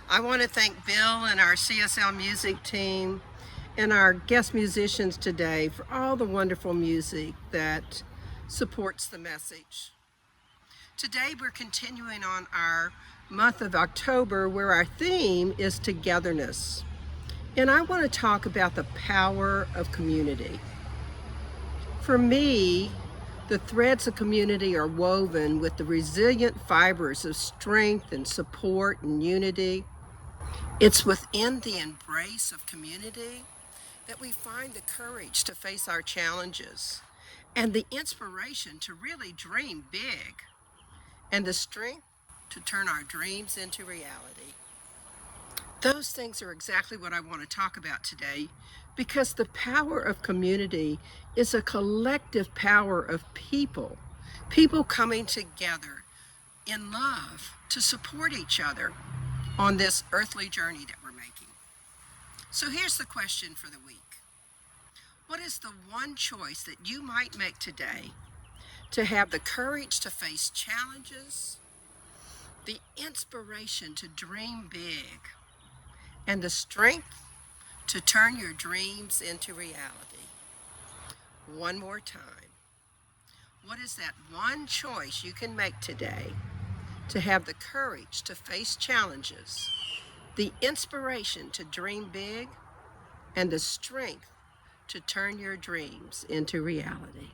I want to thank Bill and our CSL music team and our guest musicians today for all the wonderful music that supports the message. Today we're continuing on our month of October where our theme is togetherness. And I want to talk about the power of community. For me, the threads of community are woven with the resilient fibers of strength and support and unity. It's within the embrace of community that we find the courage to face our challenges and the inspiration to really dream big and the strength to turn our dreams into reality. Those things are exactly what I want to talk about today because the power of community is a collective power of people coming together in love to support each other on this earthly journey that we're making. So here's the question for the week. What is the one choice that you might make today to have the courage to face challenges, the inspiration to dream big, and the strength to turn your dreams into reality? One more time. What is that one choice you can make today to have the courage to face challenges, the inspiration to dream big, and the strength to turn your dreams into reality?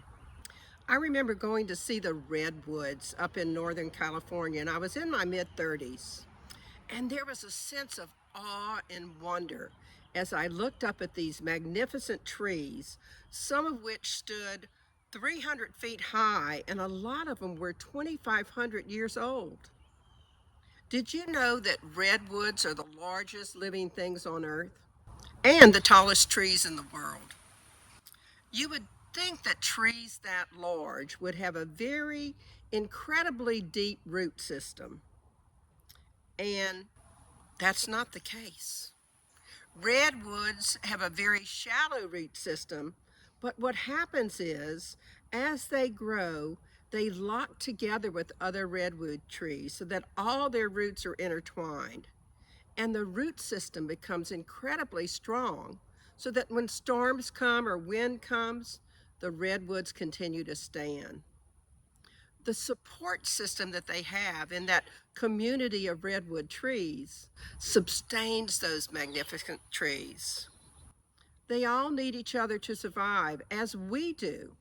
I remember going to see the redwoods up in Northern California, and I was in my mid-30s. And there was a sense of awe and wonder as I looked up at these magnificent trees, some of which stood 300 feet high, and a lot of them were 2,500 years old. Did you know that redwoods are the largest living things on Earth and the tallest trees in the world? You would think that trees that large would have a very incredibly deep root system, and that's not the case. Redwoods have a very shallow root system, but what happens is, as they grow, they lock together with other redwood trees so that all their roots are intertwined. And the root system becomes incredibly strong so that when storms come or wind comes, the redwoods continue to stand. The support system that they have in that community of redwood trees sustains those magnificent trees. They all need each other to survive, as we do.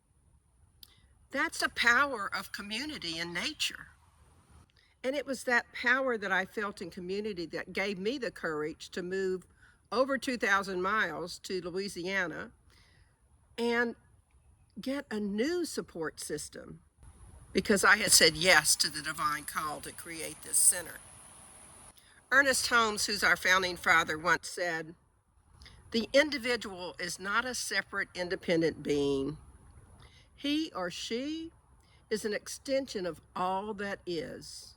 That's the power of community in nature. And it was that power that I felt in community that gave me the courage to move over 2,000 miles to Louisiana and get a new support system because I had said yes to the divine call to create this center. Ernest Holmes, who's our founding father, once said, "The individual is not a separate independent being. He or she is an extension of all that is.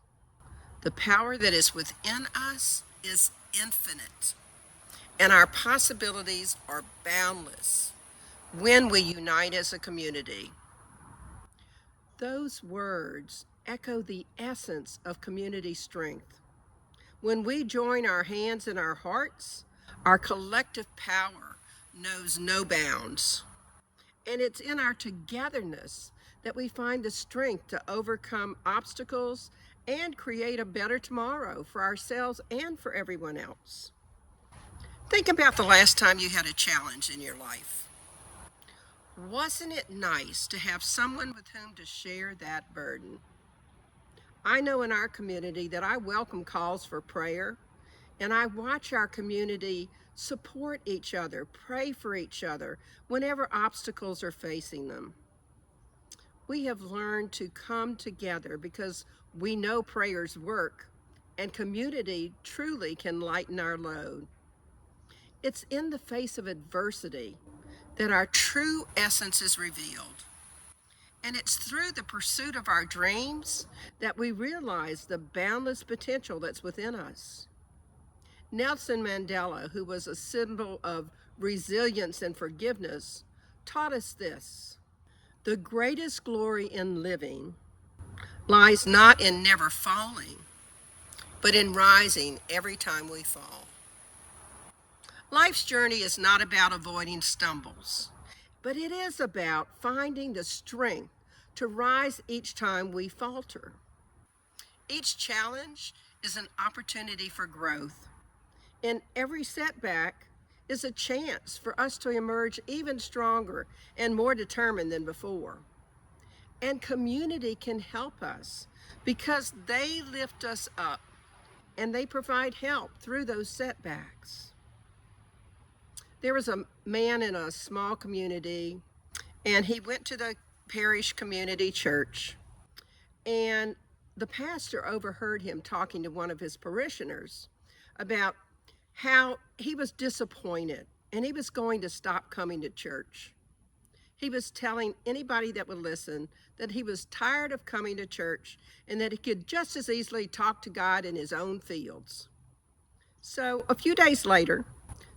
The power that is within us is infinite, and our possibilities are boundless when we unite as a community." Those words echo the essence of community strength. When we join our hands and our hearts, our collective power knows no bounds. And it's in our togetherness that we find the strength to overcome obstacles and create a better tomorrow for ourselves and for everyone else. Think about the last time you had a challenge in your life. Wasn't it nice to have someone with whom to share that burden? I know in our community that I welcome calls for prayer, and I watch our community support each other, pray for each other whenever obstacles are facing them. We have learned to come together because we know prayers work, and community truly can lighten our load. It's in the face of adversity that our true essence is revealed. And it's through the pursuit of our dreams that we realize the boundless potential that's within us. Nelson Mandela, who was a symbol of resilience and forgiveness, taught us this: the greatest glory in living lies not in never falling, but in rising every time we fall. Life's journey is not about avoiding stumbles, but it is about finding the strength to rise each time we falter. Each challenge is an opportunity for growth, and every setback is a chance for us to emerge even stronger and more determined than before. And community can help us because they lift us up and they provide help through those setbacks. There was a man in a small community, and he went to the parish community church, and the pastor overheard him talking to one of his parishioners about how he was disappointed and he was going to stop coming to church. He was telling anybody that would listen that he was tired of coming to church and that he could just as easily talk to God in his own fields. So a few days later,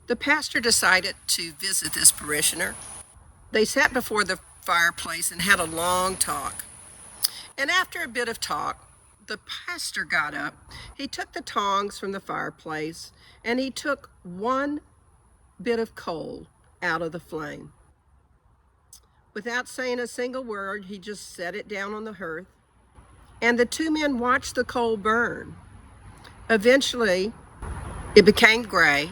the pastor decided to visit this parishioner. They sat before the fireplace and had a long talk. And after a bit of talk, the pastor got up. He took the tongs from the fireplace and he took one bit of coal out of the flame. Without saying a single word, he just set it down on the hearth. And the two men watched the coal burn. Eventually, it became gray.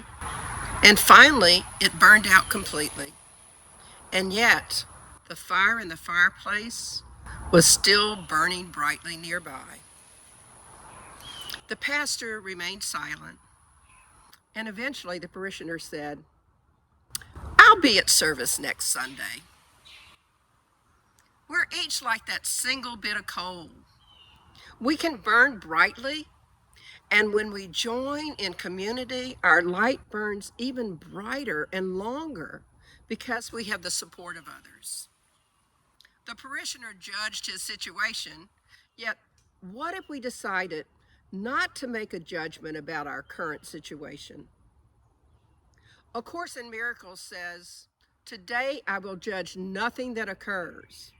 And finally, it burned out completely. And yet, the fire in the fireplace was still burning brightly nearby. The pastor remained silent, and eventually the parishioner said, "I'll be at service next Sunday." We're each like that single bit of coal. We can burn brightly, and when we join in community, our light burns even brighter and longer because we have the support of others. The parishioner judged his situation, yet what if we decided not to make a judgment about our current situation? A Course in Miracles says, "Today I will judge nothing that occurs."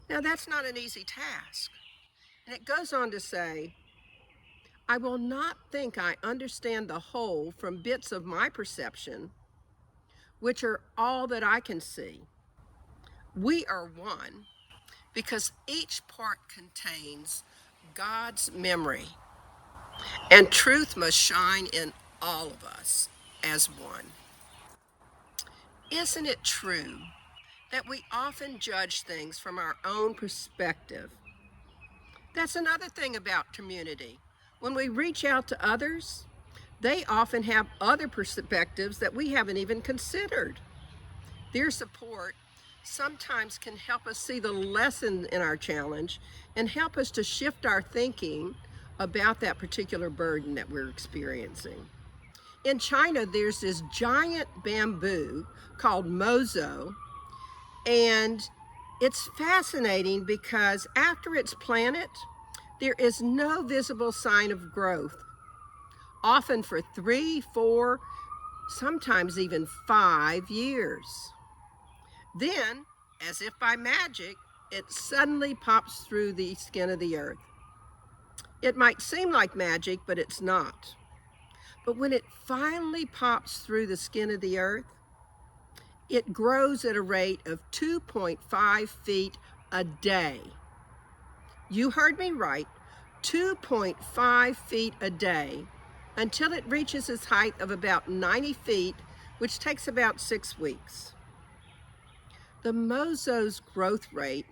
Now that's not an easy task. And it goes on to say, "I will not think I understand the whole from bits of my perception, which are all that I can see. We are one because each part contains God's memory, and truth must shine in all of us as one." Isn't it true that we often judge things from our own perspective? That's another thing about community. When we reach out to others, they often have other perspectives that we haven't even considered. Their support sometimes can help us see the lesson in our challenge and help us to shift our thinking about that particular burden that we're experiencing. In China, there's this giant bamboo called mozo, and it's fascinating because after it's planted, there is no visible sign of growth, often for 3, 4, sometimes even 5 years. Then, as if by magic, it suddenly pops through the skin of the earth. It might seem like magic, but it's not. But when it finally pops through the skin of the earth, it grows at a rate of 2.5 feet a day. You heard me right, 2.5 feet a day, until it reaches its height of about 90 feet, which takes about 6 weeks. The mozo's growth rate,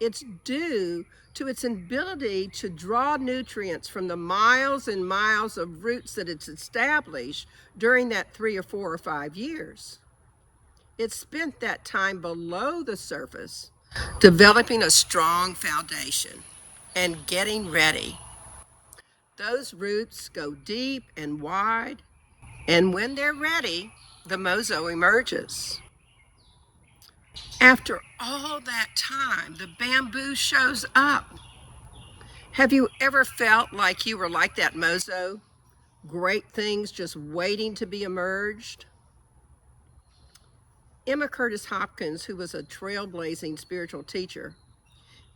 it's due to its ability to draw nutrients from the miles and miles of roots that it's established during that 3 or 4 or 5 years. It spent that time below the surface, developing a strong foundation and getting ready. Those roots go deep and wide, and when they're ready, the mozo emerges. After all that time, the bamboo shows up. Have you ever felt like you were like that mozo? Great things just waiting to be emerged? Emma Curtis Hopkins, who was a trailblazing spiritual teacher,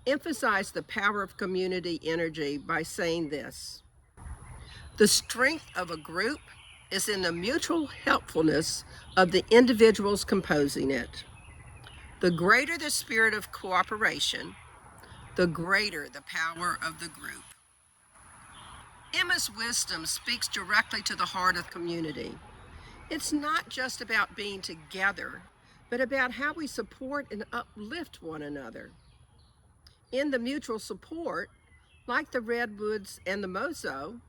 emphasized the power of community energy by saying this: The strength of a group is in the mutual helpfulness of the individuals composing it. The greater the spirit of cooperation, the greater the power of the group. Emma's wisdom speaks directly to the heart of community. It's not just about being together, but about how we support and uplift one another. In the mutual support, like the redwoods and the mozo,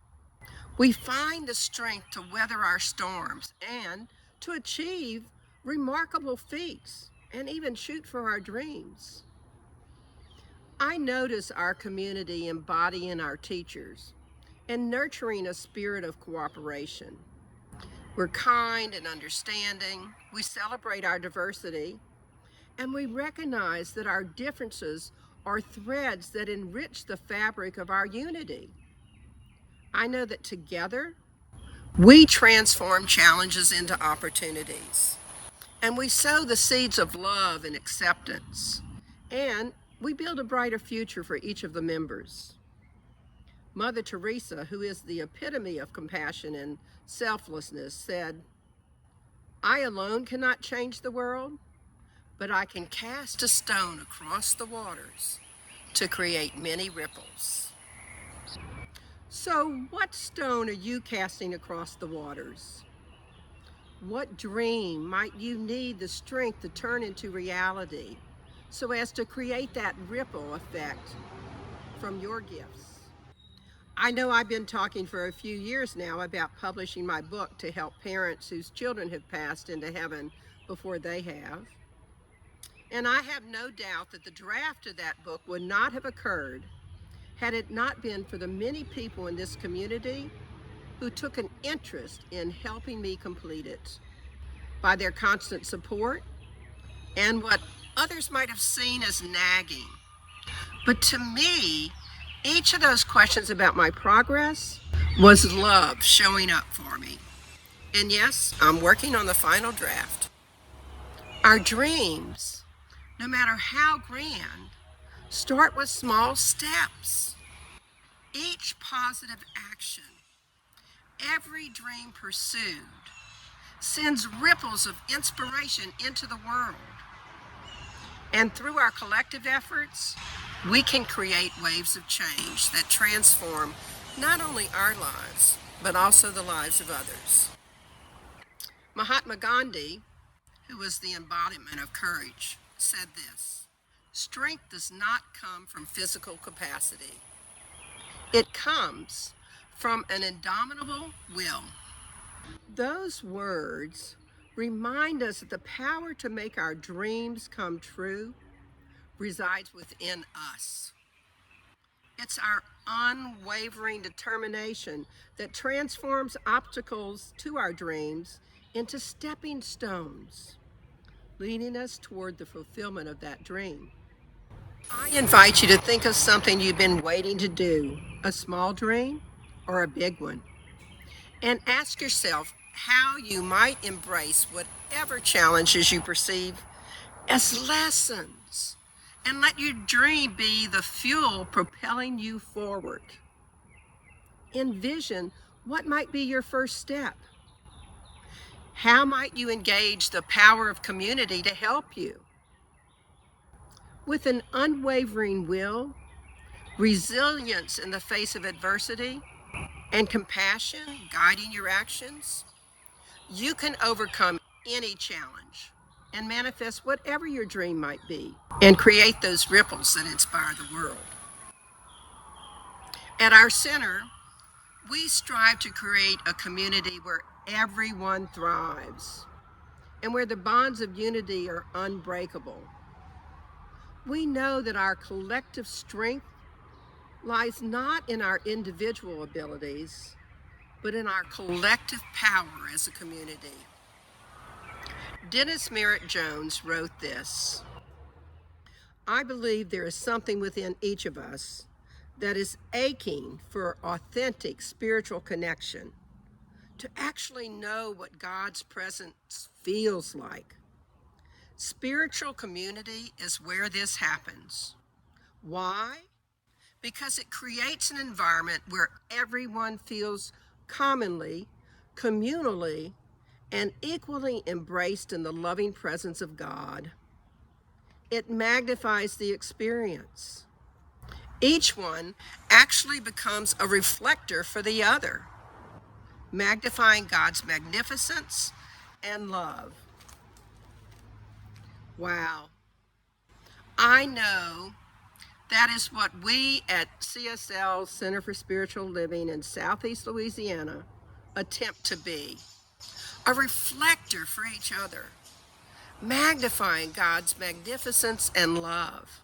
we find the strength to weather our storms and to achieve remarkable feats and even shoot for our dreams. I notice our community embodying our teachers and nurturing a spirit of cooperation. We're kind and understanding, we celebrate our diversity, and we recognize that our differences are threads that enrich the fabric of our unity. I know that together, we transform challenges into opportunities, and we sow the seeds of love and acceptance, and we build a brighter future for each of the members. Mother Teresa, who is the epitome of compassion and selflessness, said, "I alone cannot change the world, but I can cast a stone across the waters to create many ripples." So what stone are you casting across the waters? What dream might you need the strength to turn into reality so as to create that ripple effect from your gifts? I know I've been talking for a few years now about publishing my book to help parents whose children have passed into heaven before they have. And I have no doubt that the draft of that book would not have occurred had it not been for the many people in this community who took an interest in helping me complete it. By their constant support and what others might have seen as nagging. But to me, each of those questions about my progress was love showing up for me. And yes, I'm working on the final draft. Our dreams, no matter how grand, start with small steps. Each positive action, every dream pursued, sends ripples of inspiration into the world. And through our collective efforts, we can create waves of change that transform not only our lives, but also the lives of others. Mahatma Gandhi, who was the embodiment of courage, said this: "Strength does not come from physical capacity. It comes from an indomitable will." Those words remind us that the power to make our dreams come true resides within us. It's our unwavering determination that transforms obstacles to our dreams into stepping stones, leading us toward the fulfillment of that dream. I invite you to think of something you've been waiting to do, a small dream or a big one, and ask yourself how you might embrace whatever challenges you perceive as lessons, and let your dream be the fuel propelling you forward. Envision what might be your first step. How might you engage the power of community to help you? With an unwavering will, resilience in the face of adversity, and compassion guiding your actions, you can overcome any challenge and manifest whatever your dream might be and create those ripples that inspire the world. At our center, we strive to create a community where everyone thrives and where the bonds of unity are unbreakable. We know that our collective strength lies not in our individual abilities, but in our collective power as a community. Dennis Merritt Jones wrote this: "I believe there is something within each of us that is aching for authentic spiritual connection, to actually know what God's presence feels like. Spiritual community is where this happens. Why? Because it creates an environment where everyone feels commonly, communally, and equally embraced in the loving presence of God. It magnifies the experience. Each one actually becomes a reflector for the other, magnifying God's magnificence and love. Wow. I know that is what we at CSL, Center for Spiritual Living in Southeast Louisiana, attempt to be. A reflector for each other, magnifying God's magnificence and love.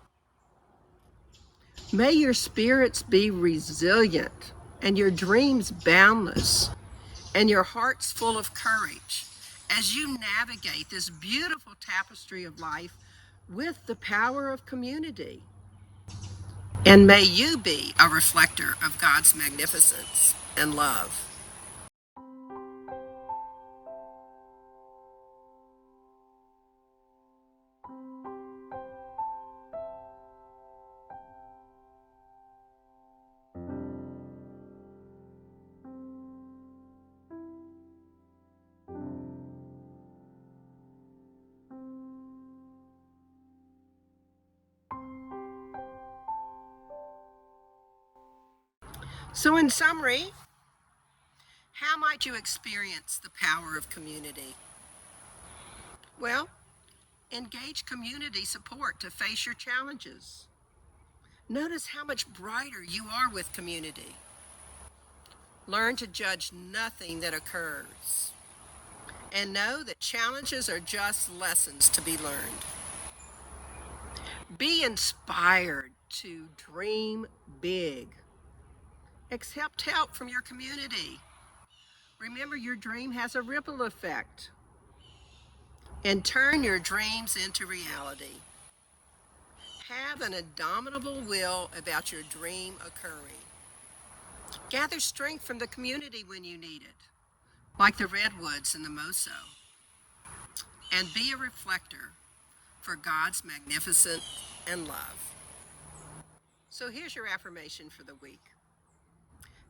May your spirits be resilient and your dreams boundless and your hearts full of courage as you navigate this beautiful tapestry of life with the power of community. And may you be a reflector of God's magnificence and love. So in summary, how might you experience the power of community? Well, engage community support to face your challenges. Notice how much brighter you are with community. Learn to judge nothing that occurs. And know that challenges are just lessons to be learned. Be inspired to dream big. Accept help from your community. Remember, your dream has a ripple effect. And turn your dreams into reality. Have an indomitable will about your dream occurring. Gather strength from the community when you need it, like the redwoods in the Moso. And be a reflector for God's magnificence and love. So here's your affirmation for the week.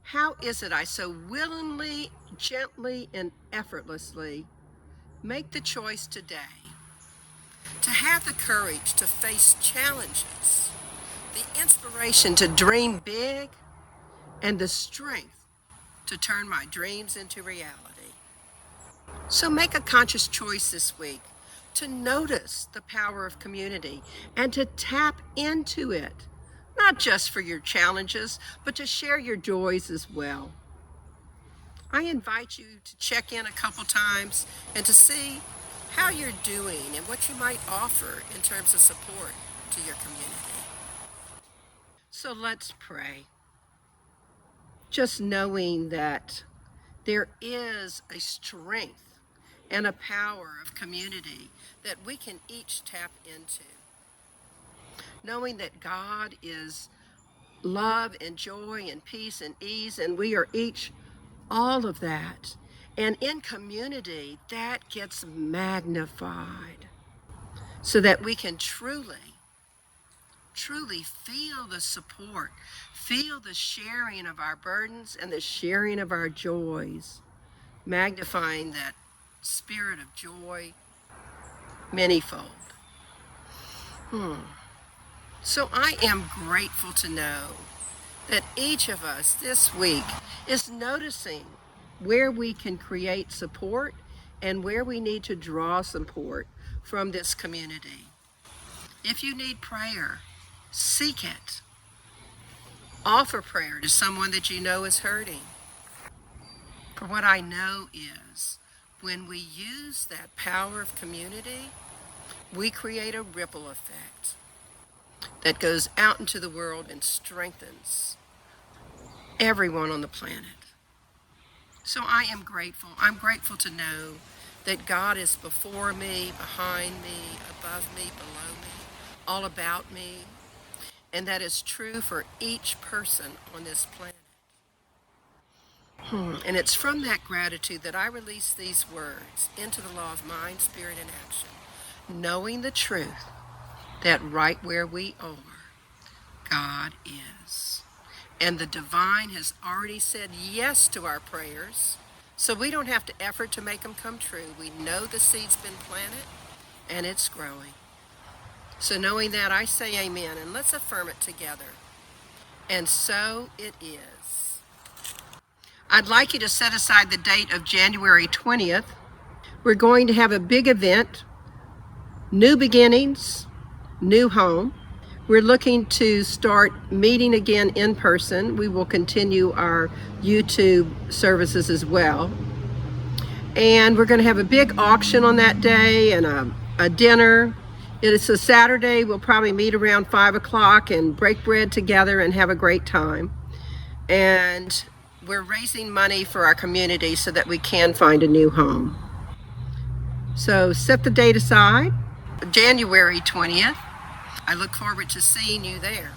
How is it I so willingly, gently, and effortlessly make the choice today to have the courage to face challenges, the inspiration to dream big, and the strength to turn my dreams into reality? So make a conscious choice this week to notice the power of community and to tap into it, not just for your challenges, but to share your joys as well. I invite you to check in a couple times and to see how you're doing and what you might offer in terms of support to your community. So let's pray. Just knowing that there is a strength and a power of community that we can each tap into. Knowing that God is love and joy and peace and ease, and we are each all of that. And in community, that gets magnified so that we can truly feel the support, feel the sharing of our burdens and the sharing of our joys, magnifying that spirit of joy manyfold. So I am grateful to know that each of us this week is noticing where we can create support and where we need to draw support from this community. If you need prayer, seek it. Offer prayer to someone that you know is hurting. For what I know is, when we use that power of community, we create a ripple effect that goes out into the world and strengthens everyone on the planet. So I am grateful. I'm grateful to know that God is before me, behind me, above me, below me, all about me. And that is true for each person on this planet. And it's from that gratitude that I release these words into the law of mind, spirit, and action, knowing the truth that right where we are, God is. And the divine has already said yes to our prayers, so we don't have to effort to make them come true. We know the seed's been planted and it's growing. So knowing that, I say amen, and let's affirm it together. And so it is. I'd like you to set aside the date of January 20th. We're going to have a big event, New Beginnings, New Home. We're looking to start meeting again in person. We will continue our YouTube services as well. And we're going to have a big auction on that day and a dinner. It is a Saturday. We'll probably meet around 5 o'clock and break bread together and have a great time. And we're raising money for our community so that we can find a new home. So set the date aside, January 20th. I look forward to seeing you there.